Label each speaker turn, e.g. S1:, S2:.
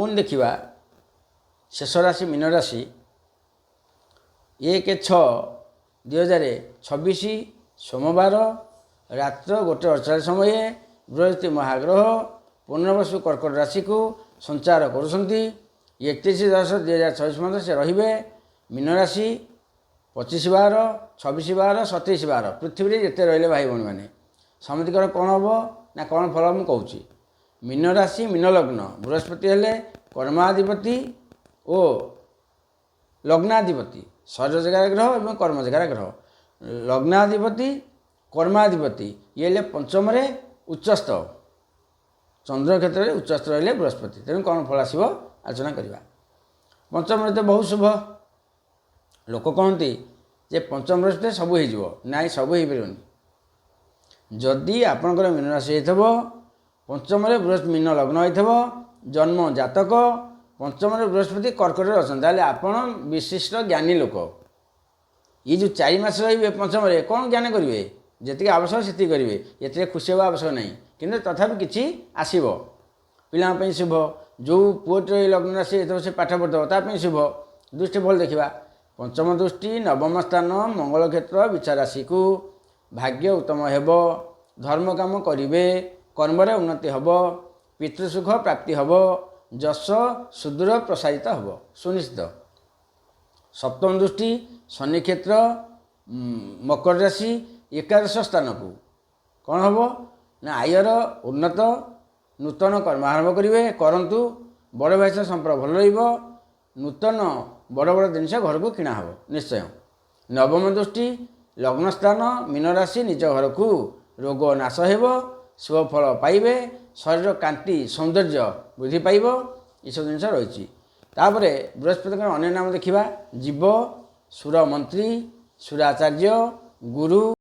S1: पुणी देखा शेष राशि मीन राशि 1/6/2026 सोमवार रात्र 1:48 समय बृहस्पति महाग्रह पुनर्वसु कर्कट राशि को संचार करुँच 31/10/2026 से रे मीन राशि 25/12/26/12/27 पृथ्वी जिते रही भाई भाई मैंने समितिकर कौन हम ना कौन फल मुझे कौच मीन राशि मीन लग्न बृहस्पति हेले कर्माधिपति ओ लग्नाधिपति शरीर जगार ग्रह और कर्म जगार ग्रह लग्नाधिपति कर्माधिपति ये हेले पंचम उच्चस्थ चंद्र क्षेत्र में उच्चस्थ रही बृहस्पति तेणु कौन फल आसो आलोचना करवा पंचम तो बहुत शुभ लोक कहते जे पंचम बृहस्पति सब हो ना सब हो पारे जदि आपणकर मीन राशि हो पंचम बृहस्पति मीन लग्न हो जन्म जातक पंचम बृहस्पति कर्कट अच्छा आपण विशिष्ट ज्ञानी लोक ये जो 4 मास रे पंचम कौन ज्ञान करेंगे जी आवश्यक से करेंगे ये खुशी हवा आवश्यक नहीं किंतु तथापि किसी आसब पाई शुभ जो पुओटे लग्न राशि से पाठ पढ़े शुभ दृष्टि भल देखा पंचम दृष्टि नवम स्थान मंगल क्षेत्र विचार राशि को भाग्य उत्तम हेब धर्म काम करेंगे कर्म उन्नति हम पितृसुख प्राप्ति हम जश सुदूर प्रसारित हम सुनिश्चित सप्तम दृष्टि शनि क्षेत्र मकर राशि 11 स्थान को कौन हम ना आयर उन्नत नूतन कर्म आरंभ करेंगे करंतु बड़ भाई संपर्क भल नूतन बड़ बड़ जिनस घर को किणा हम निश्चय नवम दृष्टि लग्न स्थान मीन राशि निज घर को रोग नाश हो शुभ फल पाइबे शरीर कांति सौंदर्य वृद्धि पाइब ये सब जिन रही बृहस्पति अन्य नाम देखा जीव सुर मंत्री सुराचार्य गुरु